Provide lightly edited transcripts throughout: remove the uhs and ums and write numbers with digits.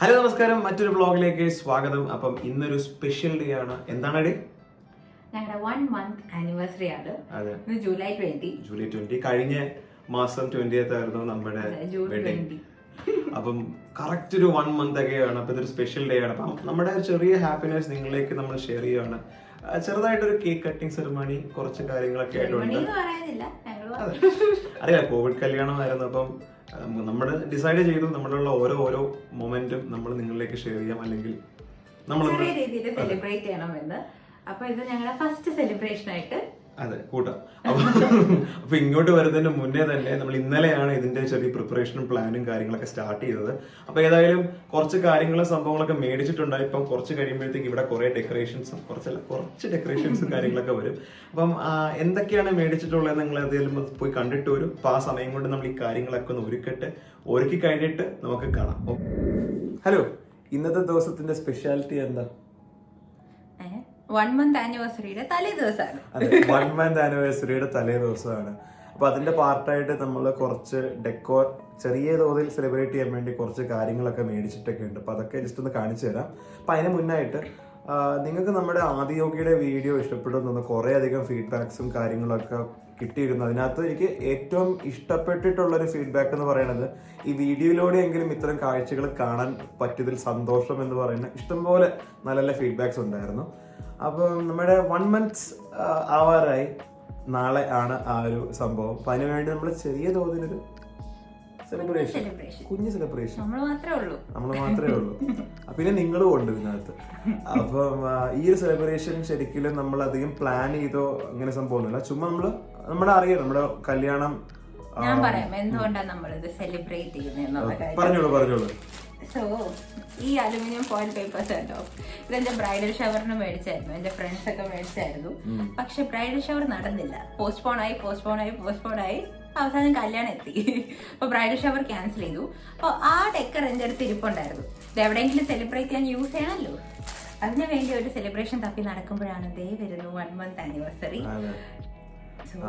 Hello നമസ്കാരം, മറ്റൊരു വ്ളോഗിലേക്ക് സ്വാഗതം. അപ്പം ഇന്നൊരു സ്പെഷ്യൽ ഡേ ആണ്. എന്താണ് ഡേ? ഞങ്ങളുടെ 1 month ആനിവേഴ്സറി ആണ്. അതെ, ജൂലൈ 20. കഴിഞ്ഞ മാസം 20th ആയിരുന്നു നമ്മുടെ വെഡിങ്. അപ്പം കറക്റ്റ് ഒരു 1 month ഒക്കെയാണ്. അപ്പൊ ഇതൊരു സ്പെഷ്യൽ ഡേ ആണ്. അപ്പം നമ്മുടെ ഒരു ചെറിയ ഹാപ്പിനെസ് നിങ്ങളിലേക്ക് നമ്മൾ ഷെയർ ചെയ്യുകയാണ്. ചെറുതായിട്ടൊരു കേക്ക് കട്ടിങ് സെറിമണി, കുറച്ച് കാര്യങ്ങളൊക്കെ ആയിട്ടുണ്ട്. അറിയാം, കോവിഡ് കല്യാണമായിരുന്നു. അപ്പം നമ്മൾ ഡിസൈഡ് ചെയ്തു നമ്മളുള്ള ഓരോ മൊമെന്റും നമ്മൾ നിങ്ങളിലേക്ക് ഷെയർ ചെയ്യാം, അല്ലെങ്കിൽ നമ്മൾ ചെറിയ രീതിയിൽ സെലിബ്രേറ്റ് ചെയ്യണമെന്ന്. അപ്പൊ ഇത് ഞങ്ങളുടെ ഫസ്റ്റ് സെലിബ്രേഷൻ ആയിട്ട് അതെ കൂട്ടാം. അപ്പൊ ഇങ്ങോട്ട് വരുന്നതിന് മുന്നേ തന്നെ നമ്മൾ ഇന്നലെയാണ് ഇതിന്റെ ചെറിയ പ്രിപ്പറേഷനും പ്ലാനും കാര്യങ്ങളൊക്കെ സ്റ്റാർട്ട് ചെയ്തത്. അപ്പൊ ഏതായാലും കുറച്ച് കാര്യങ്ങളും സംഭവങ്ങളൊക്കെ മേടിച്ചിട്ടുണ്ടായി. ഇപ്പം കുറച്ച് കഴിയുമ്പോഴത്തേക്ക് ഇവിടെ കുറെ ഡെക്കറേഷൻസും കുറച്ച് ഡെക്കറേഷൻസും കാര്യങ്ങളൊക്കെ വരും. അപ്പം എന്തൊക്കെയാണ് മേടിച്ചിട്ടുള്ളത് നിങ്ങൾ ഏതെങ്കിലും പോയി കണ്ടിട്ട് വരും. അപ്പൊ ആ സമയം കൊണ്ട് നമ്മൾ ഈ കാര്യങ്ങളൊക്കെ ഒന്ന് ഒരുക്കി കഴിഞ്ഞിട്ട് നമുക്ക് കാണാം. ഹലോ, ഇന്നത്തെ ദിവസത്തിന്റെ സ്പെഷ്യാലിറ്റി എന്താ? 1 month ആനിവേഴ്സറിയുടെ തലേ ദിവസമാണ്. അതെ, 1 month ആനിവേഴ്സറിയുടെ തലേ ദിവസമാണ്. അപ്പൊ അതിന്റെ പാർട്ടായിട്ട് നമ്മൾ കുറച്ച് ഡെക്കോർ ചെറിയ തോതിൽ സെലിബ്രേറ്റ് ചെയ്യാൻ വേണ്ടി കുറച്ച് കാര്യങ്ങളൊക്കെ മേടിച്ചിട്ടൊക്കെ ഉണ്ട്. അപ്പൊ അതൊക്കെ ജസ്റ്റ് ഒന്ന് കാണിച്ചു തരാം. അപ്പൊ അതിന് മുന്നായിട്ട് നിങ്ങൾക്ക് നമ്മുടെ ആദിയോഗിയുടെ വീഡിയോ ഇഷ്ടപ്പെടുന്നു. കുറെ അധികം ഫീഡ്ബാക്സും കാര്യങ്ങളൊക്കെ കിട്ടിയിരുന്നു. അതിനകത്ത് എനിക്ക് ഏറ്റവും ഇഷ്ടപ്പെട്ടിട്ടുള്ളൊരു ഫീഡ്ബാക്ക് എന്ന് പറയുന്നത്, ഈ വീഡിയോയിലൂടെയെങ്കിലും ഇത്തരം കാഴ്ചകൾ കാണാൻ പറ്റിയതിൽ സന്തോഷം എന്ന് പറയുന്ന ഇഷ്ടംപോലെ നല്ല നല്ല ഫീഡ്ബാക്സ് ഉണ്ടായിരുന്നു. അപ്പം നമ്മുടെ 1 month ആവാറായി. നാളെ ആണ് ആ ഒരു സംഭവം. അപ്പൊ അതിനുവേണ്ടി നമ്മൾ ചെറിയ തോതിലൊരു സെലിബ്രേഷൻ, കുഞ്ഞു സെലിബ്രേഷൻ നമ്മൾ മാത്രമേ ഉള്ളൂ. പിന്നെ നിങ്ങളും ഉണ്ട് ഇതിനകത്ത്. അപ്പം ഈ ഒരു സെലിബ്രേഷൻ ശരിക്കും നമ്മൾ അധികം പ്ലാൻ ചെയ്തോ അങ്ങനെ സംഭവമൊന്നുമില്ല. ചുമ്മാ നമ്മുടെ അറിയാം നമ്മുടെ കല്യാണം. ഞാൻ പറയാം എന്തുകൊണ്ടാണ് നമ്മളിത് സെലിബ്രേറ്റ് ചെയ്യുന്നത്. പറഞ്ഞോളൂ. സോ ഈ അലുമിനിയം ഫോയിൽ പേപ്പേഴ്സ് കേട്ടോ, ഇതെന്റെ ബ്രൈഡൽ ഷവറിന് മേടിച്ചായിരുന്നു. എന്റെ ഫ്രണ്ട്സ് ഒക്കെ മേടിച്ചായിരുന്നു. പക്ഷെ ബ്രൈഡൽ ഷവർ നടന്നില്ല. പോസ്റ്റ്പോൺ ആയി അവസാനം കല്യാണം എത്തി. അപ്പൊ ബ്രൈഡൽ ഷവർ ക്യാൻസൽ ചെയ്തു. അപ്പൊ ആ ഡെക്കർ എന്റെ അടുത്ത് ഇരിപ്പുണ്ടായിരുന്നു. ഇത് എവിടെയെങ്കിലും സെലിബ്രേറ്റ് ചെയ്യാൻ യൂസ് ചെയ്യണമല്ലോ. അതിനു വേണ്ടി ഒരു സെലിബ്രേഷൻ തപ്പി നടക്കുമ്പോഴാണ് ദേ വരുന്നു 1 month ആനിവേഴ്സറി.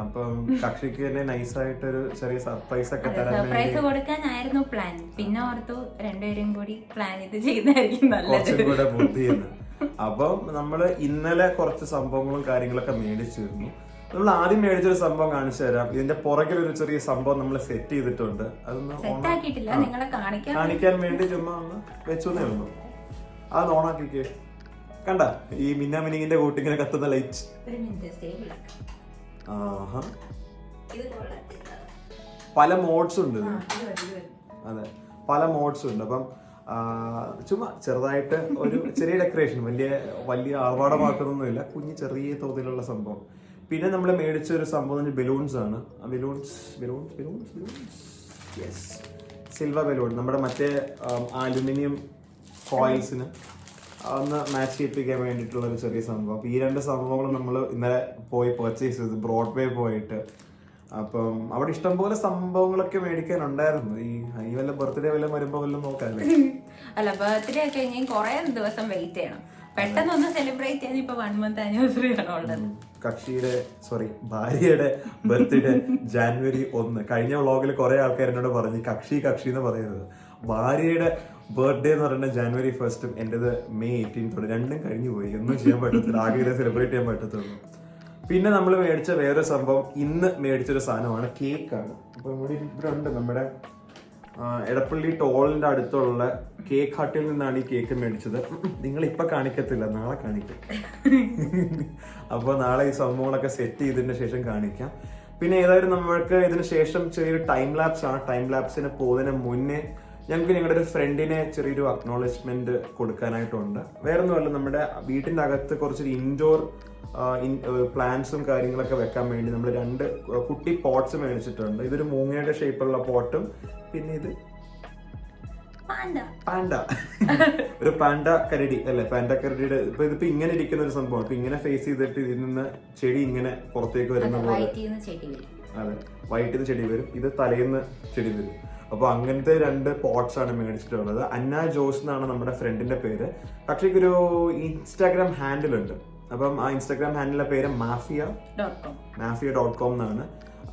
അപ്പം കക്ഷിക്ക് തന്നെ നൈസായിട്ടൊരു ചെറിയ സർപ്രൈസ് കൊടുക്കാനായിരുന്നു പ്ലാൻ. പിന്നെ ഓർത്തു രണ്ടുപേരും കൂടി പ്ലാൻ ഇത് ചെയ്യുന്നതായിരിക്കും നല്ലത്. അപ്പം നമ്മള് ഇന്നലെ കുറച്ച് സംഭവങ്ങളും കാര്യങ്ങളൊക്കെ മേടിച്ചിരുന്നു. നമ്മൾ ആദ്യം മേടിച്ചൊരു സംഭവം കാണിച്ചു തരാം. ഇതിന്റെ പുറകിൽ ഒരു ചെറിയ സംഭവം നമ്മൾ സെറ്റ് ചെയ്തിട്ടുണ്ട്. അതൊന്ന് കാണിക്കാൻ വേണ്ടി ചുമ്മാ ഒന്ന് വെച്ചേ ഉള്ളൂ. അതൊന്ന് ഓണാക്കിക്കേ. കണ്ട ഈ മിന്നാമിനിങ്ങിന്റെ കൂട്ടിങ്ങനെ കത്തുന്ന ലൈറ്റ്. പല മോഡ്സ് ഉണ്ട്. അതെ, പല മോഡ്സ് ഉണ്ട്. അപ്പം ചുമ്മാ ചെറുതായിട്ട് ഒരു ചെറിയ ഡെക്കറേഷൻ, വലിയ ആർഭാടമാക്കുന്നൊന്നുമില്ല. കുഞ്ഞ് ചെറിയ തോതിലുള്ള സംഭവം. പിന്നെ നമ്മൾ മേടിച്ച ഒരു സംഭവം ബലൂൺസ് ആണ്. Balloons silver balloon. നമ്മുടെ മറ്റേ അലുമിനിയം ഫോയിൽസിന് ഒന്ന് മാച്ച് ചെയ്യിപ്പിക്കാൻ വേണ്ടിയിട്ടുള്ള ഒരു ചെറിയ സംഭവം. അപ്പൊ ഈ 2 സംഭവങ്ങളും നമ്മൾ ഇന്നലെ പോയി പർച്ചേസ് ചെയ്തു, ബ്രോഡ്വേ പോയിട്ട്. അപ്പം അവിടെ ഇഷ്ടംപോലെ സംഭവങ്ങളൊക്കെ മേടിക്കാനുണ്ടായിരുന്നു. ഈ വല്ല ബർത്ത്ഡേ വരുമ്പോ നോക്കാല്ലേ. അല്ല, ബർത്ത്ഡേ ഒക്കെ ഇനി കുറെ ദിവസം വെയിറ്റ് ചെയ്യണം. പെട്ടെന്നൊന്ന് സെലിബ്രേറ്റ് ചെയ്യാൻ ഇപ്പൊ 1 month ആനിവേഴ്സറി ആണ് ഉള്ളത്. ഭാര്യയുടെ ബർത്ത്ഡേ January 1. കഴിഞ്ഞ വ്ളോഗിൽ കുറെ ആൾക്കാർ എന്നോട് പറഞ്ഞു കക്ഷി എന്ന് പറയുന്നത്. ഭാര്യയുടെ ബർത്ത്ഡേ എന്ന് പറയുന്നത് January 1, എന്റേത് May 18. രണ്ടും കഴിഞ്ഞു പോയി. ഒന്നും ചെയ്യാൻ പറ്റത്തില്ല. ആകെ സെലിബ്രേറ്റ് ചെയ്യാൻ പറ്റത്തുള്ളൂ. പിന്നെ നമ്മൾ മേടിച്ച വേറെ സംഭവം, ഇന്ന് മേടിച്ചൊരു സാധനമാണ് കേക്കാണ്. അപ്പൊ ഇവിടെ ഉണ്ട് നമ്മുടെ എടപ്പള്ളി ടോളിന്റെ അടുത്തുള്ള കേക്ക് ഹട്ടിൽ നിന്നാണ് ഈ കേക്ക് മേടിച്ചത്. നിങ്ങൾ ഇപ്പൊ കാണിക്കത്തില്ല, നാളെ കാണിക്കാം. അപ്പൊ നാളെ ഈ സംഭവങ്ങളൊക്കെ സെറ്റ് ചെയ്തതിന് ശേഷം കാണിക്കാം. പിന്നെ ഏതായാലും നമ്മൾക്ക് ഇതിന് ശേഷം ചെറിയൊരു ടൈം ലാപ്സ് ആണ്. ടൈം ലാപ്സിന് പോകുന്നതിന് മുന്നേ ഞങ്ങൾക്ക് ഞങ്ങളുടെ ഒരു ഫ്രണ്ടിനെ ചെറിയൊരു അക്നോളജ്മെന്റ് കൊടുക്കാനായിട്ടുണ്ട്. വേറൊന്നുമല്ല, നമ്മുടെ വീട്ടിന്റെ അകത്ത് കുറച്ചൊരു ഇൻഡോർ പ്ലാന്റ്സും കാര്യങ്ങളൊക്കെ വെക്കാൻ വേണ്ടി നമ്മൾ 2 കുട്ടി പോട്ട്സ് മേടിച്ചിട്ടുണ്ട്. ഇതൊരു മൂങ്ങയുടെ ഷേപ്പുള്ള പോട്ടും, പിന്നെ ഇത് പാൻഡ ഒരു പാൻഡ കരടി അല്ലെ. പാൻഡ കരടിയുടെ ഇതിപ്പോ ഇങ്ങനെ ഇരിക്കുന്ന ഒരു സംഭവം. ഇപ്പൊ ഇങ്ങനെ ഫേസ് ചെയ്തിട്ട് ഇതിൽ നിന്ന് ചെടി ഇങ്ങനെ പുറത്തേക്ക് വരുന്ന പോലെ. അതെ, വൈകിട്ട് ചെടി വരും, ഇത് തലേന്ന് ചെടി വരും. അപ്പൊ അങ്ങനത്തെ 2 പോട്ട്സ് ആണ് മേടിച്ചിട്ടുള്ളത്. അന്ന ജോസ് എന്നാണ് നമ്മുടെ ഫ്രണ്ടിന്റെ പേര്. പക്ഷേ ഒരു ഇൻസ്റ്റാഗ്രാം ഹാൻഡിൽ ഉണ്ട്. അപ്പം ആ ഇൻസ്റ്റാഗ്രാം ഹാൻഡിലെ പേര് മാഫിയ.com എന്നാണ്.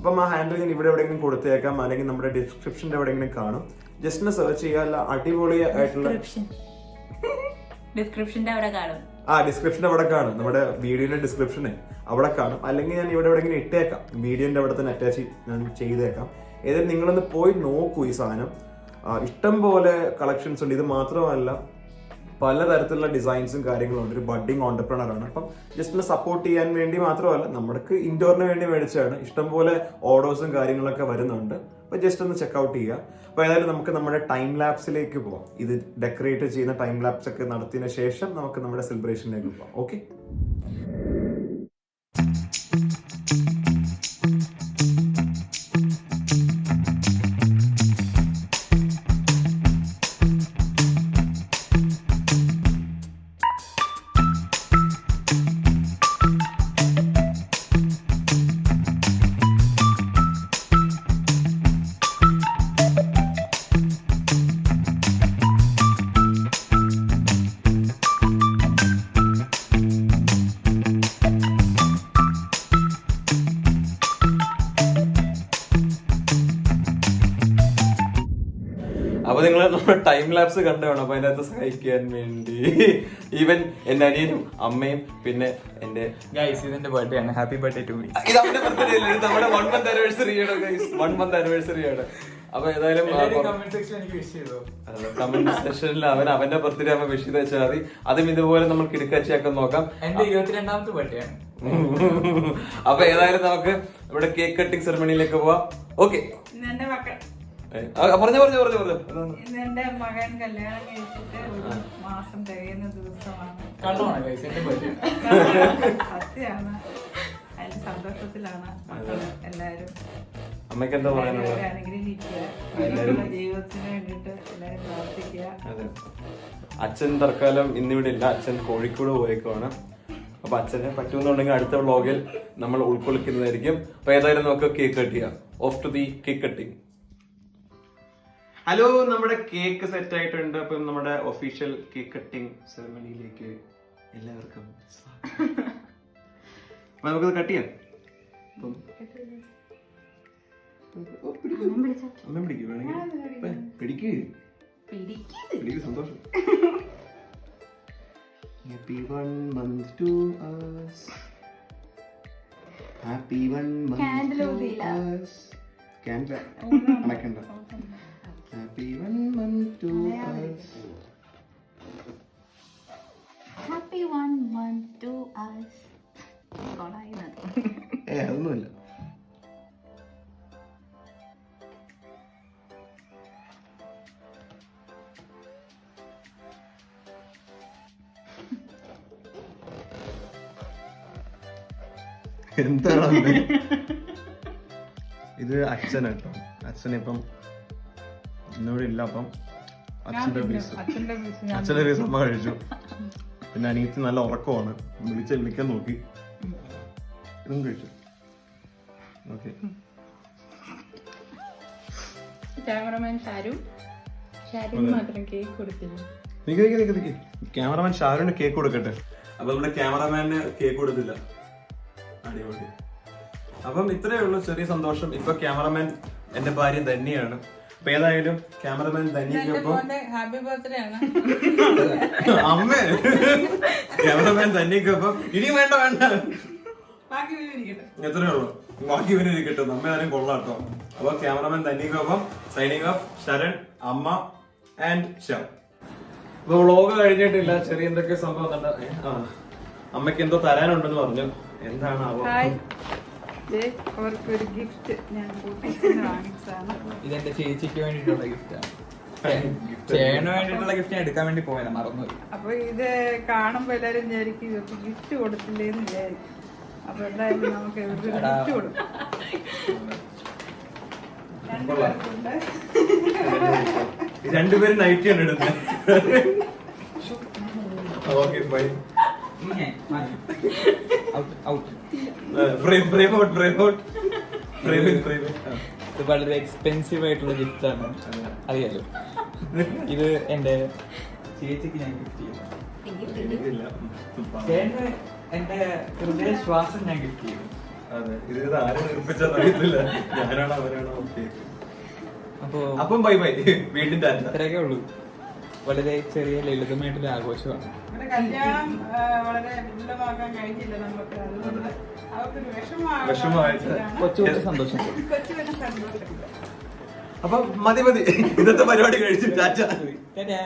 അപ്പം ആ ഹാൻഡിൽ ഞാൻ ഇവിടെ എവിടെയെങ്കിലും കൊടുത്തേക്കാം, അല്ലെങ്കിൽ നമ്മുടെ ഡിസ്ക്രിപ്ഷൻ്റെ എവിടെയെങ്കിലും കാണും. ജസ്റ്റ് ഒന്ന് സെർച്ച് ചെയ്യുക. അല്ല അടിപൊളി ആയിട്ടുള്ള ഡിസ്ക്രിപ്ഷന്റെ അവിടെ കാണും. ഡിസ്ക്രിപ്ഷൻ്റെ അവിടെ കാണും, നമ്മുടെ വീഡിയോയുടെ ഡിസ്ക്രിപ്ഷന് അവിടെ കാണും. അല്ലെങ്കിൽ ഞാൻ ഇവിടെ എവിടെയെങ്കിലും ഇട്ടേക്കാം, വീഡിയോന്റെ അവിടെ തന്നെ അറ്റാച്ച് ഞാൻ ചെയ്തേക്കാം. ഏതായാലും നിങ്ങളൊന്ന് പോയി നോക്കൂ ഈ സാധനം. ഇഷ്ടം പോലെ കളക്ഷൻസ് ഉണ്ട്. ഇത് മാത്രമല്ല, പലതരത്തിലുള്ള ഡിസൈൻസും കാര്യങ്ങളും ഉണ്ട്. ഒരു ബഡ്ഡിങ് ഓണ്ടർപ്രണർ ആണ്. അപ്പം ജസ്റ്റ് ഒന്ന് സപ്പോർട്ട് ചെയ്യാൻ വേണ്ടി മാത്രമല്ല, നമുക്ക് ഇൻഡോറിന് വേണ്ടി മേടിച്ചാണ്. ഇഷ്ടംപോലെ ഓർഡേഴ്സും കാര്യങ്ങളൊക്കെ വരുന്നുണ്ട്. അപ്പോൾ ജസ്റ്റ് ഒന്ന് ചെക്കൗട്ട് ചെയ്യുക. അപ്പോൾ ഏതായാലും നമുക്ക് നമ്മുടെ ടൈം ലാപ്സിലേക്ക് പോവാം. ഇത് ഡെക്കറേറ്റ് ചെയ്യുന്ന ടൈം ലാപ്സ് ഒക്കെ നടത്തിയതിനു ശേഷം നമുക്ക് നമ്മുടെ സെലിബ്രേഷനിലേക്ക് പോവാം. ഓക്കെ. അപ്പൊ നിങ്ങൾ നമ്മുടെ ടൈം ലാപ്സ് കണ്ടുവേണം. അപ്പൊ അതിനകത്ത് സഹായിക്കാൻ വേണ്ടി ഈവൻ എന്റെ അനിയനും അമ്മയും പിന്നെ എന്റെ ഇതിന്റെ ബർത്ത്ഡേ ആണ്. Happy birthday to me. ഇത് അവന്റെ ബർത്ത്ഡേ അല്ല, ഇത് നമ്മുടെ 1 month ആനിവേഴ്സറി ആണ് ഗൈസ്. 1 month ആനിവേഴ്സറി ആണ്. അപ്പൊ ഏതായാലും കമന്റ് സെക്ഷൻ എനിക്ക് വിഷ് ചെയ്തു. കമന്റ് സെക്ഷനിൽ അവന്റെ ബർത്ത്ഡേ ആവുമ്പോ വിഷ് ചെയ്ത് വെച്ചാൽ മതി. അതും ഇതുപോലെ നമുക്ക് ഇടുക്കാച്ചിയാക്കാൻ നോക്കാം. എന്റെ 22ാമത്തെ ബർത്ത്ഡേ ആണ്. അപ്പൊ ഏതായാലും നമുക്ക് ഇവിടെ കേക്ക് കട്ടിംഗ് സെറമണിയിലേക്ക് പോവാം. ഓക്കെ. പറഞ്ഞു എന്റെ മകൻ കല്യാണം കഴിച്ചിട്ട് 1 മാസം കഴിയുന്ന ദിവസമാണ്. സത്യമാണ്. അതിന്റെ സന്തോഷത്തിലാണ് മക്കള് എല്ലാരും. അമ്മയ്ക്ക് എന്താ പറയാനുള്ളത്? അനുഗ്രഹിക്കുക, ജീവിതത്തിന് വേണ്ടിട്ട് എല്ലാരും പ്രാർത്ഥിക്കുക. അതെ. അച്ഛൻ തൽക്കാലം ഇന്നിവിടെ ഇല്ല, അച്ഛൻ കോഴിക്കോട് പോയേക്കുവാണ്. അപ്പൊ അച്ഛനെ പറ്റുമെന്നുണ്ടെങ്കിൽ അടുത്ത വ്ളോഗിൽ നമ്മൾ ഉൾക്കൊള്ളിക്കുന്നതായിരിക്കും. അപ്പൊ ഏതായാലും നമുക്ക് കേക്ക് കട്ട് ചെയ്യാം. Of two the cake cutting. Hello, നമ്മുടെ കേക്ക് സെറ്റ് ആയിട്ടുണ്ട്. അപ്പം നമ്മുടെ ഒഫീഷ്യൽ കേക്ക് കട്ടിംഗ് സെറമണിയിലേക്ക് എല്ലാവർക്കും സ്വാഗതം. അപ്പൊ നമുക്കത് കട്ട് ചെയ്യാം. അമ്മ പിടിക്കും വേണമെങ്കിൽ പിടിക്ക്. സന്തോഷം. Happy 1 month to us. Happy 1 month to us. Canva അടക്കണ്ട. Happy 1 month to us. Happy 1 month to us. അതൊന്നുമില്ല. എന്താണ് ഇത്? അച്ഛനാട്ടോ. അച്ഛനിപ്പം ഇന്നിവിടെ ഇല്ല. അപ്പം അച്ഛൻ്റെ പീസ് അമ്മ കഴിച്ചു. പിന്നെ അനിയത്തി നല്ല ഉറക്കമാണ്, വിളിക്കാൻ നോക്കി. ഇതും കഴിച്ചു. ഓക്കെ. ക്യാമറമാൻ ഷാരു മാത്രം കേക്ക് കൊടുത്തില്ല. ക്യാമറമാൻ ഷാരുവിന് കേക്ക് കൊടുക്കട്ടെ. അപ്പൊ നമ്മുടെ ക്യാമറമാന് കേക്ക് കൊടുത്തില്ല. അടിപൊളി. അപ്പം ഇത്രയേ ഉള്ളൂ, ചെറിയ സന്തോഷം. ഇപ്പൊ ക്യാമറമാൻ എന്റെ ഭാര്യ ധന്യാണ്. അപ്പൊ ഏതായാലും ക്യാമറമാൻ ധന്യക്കൊപ്പം ഹാപ്പി ബർത്ത്ഡേ ആണ് അമ്മ. ക്യാമറമാൻ ധന്യക്കൊപ്പം ഇനി വേണ്ട എത്രയേ ഉള്ളൂ, ബാക്കി ഇവര് ഇരിക്കട്ടെ. നമ്മ ആരും കൊള്ളാട്ടോ. അപ്പൊ ക്യാമറമാൻ ധന്യക്കൊപ്പം സൈനിങ് ഓഫ് ശരൺ, അമ്മ ആൻഡ് ശ്യാം. ഇപ്പൊ വ്ളോഗ് കഴിഞ്ഞിട്ടില്ല, ചെറിയ എന്തൊക്കെ സംഭവം. അമ്മയ്ക്ക് എന്തോ തരാനുണ്ടെന്ന് പറഞ്ഞു. എന്താണ് അവർക്കൊരു ഗിഫ്റ്റ് ഞാൻ വാങ്ങിച്ചതാണ്. ഇതെന്റെ ചേച്ചിക്ക് വേണ്ടിയിട്ടുള്ള ഗിഫ്റ്റാണ്. ചേട്ടന് വേണ്ടിയിട്ടുള്ള ഗിഫ്റ്റ് ഞാൻ എടുക്കാൻ വേണ്ടി പോയതാ, മറന്നുപോയി. അപ്പൊ ഇത് കാണുമ്പോ എല്ലാരും വിചാരിക്കും ഇവർക്ക് ഗിഫ്റ്റ് കൊടുത്തില്ലേന്ന് വിചാരിക്കും. അപ്പൊ എന്തായാലും നമുക്ക് ഇവർക്ക് ഗിഫ്റ്റ് കൊടുക്കാം. രണ്ടുപേരും നൈറ്റിയാണ് ഇടുന്നത്. Okay bye. ഇത് വളരെ എക്സ്പെൻസീവ് ആയിട്ടുള്ള ഗിഫ്റ്റ് ആണ്, അറിയാലോ. ഇത് എന്റെ ചേച്ചിക്ക് ഞാൻ ഗിഫ്റ്റ് ചെയ്യുന്നു. ചേട്ടന് എന്റെ ഹൃദയ ശ്വാസം ഞാൻ ഗിഫ്റ്റ് ചെയ്തു. അതെ ഇത് ആരും നിർമ്മിച്ചെന്ന് അറിയത്തില്ല, ഞാനാണോ അവരാണോ. ഓക്കെ, അപ്പോ അപ്പം ബൈ ബൈ, വീണ്ടും ടാറ്റ. ഇത്രയൊക്കെ ഉള്ളൂ. വളരെ ചെറിയ ലളിതമായിട്ടൊരു ആഘോഷമാണ്. ഇവിടെ കല്യാണം വളരെ വിപുലമാക്കാൻ കഴിഞ്ഞില്ല നമുക്ക്, അതുകൊണ്ട് അവർക്കൊരു വിഷമമായിട്ട്. കൊച്ചു കൊച്ചു സന്തോഷം. കൊച്ചു കൊച്ചു സന്തോഷമില്ല. അപ്പൊ മതി, ഇന്നത്തെ പരിപാടി കഴിച്ചു ടാറ്റ. ടാറ്റാ.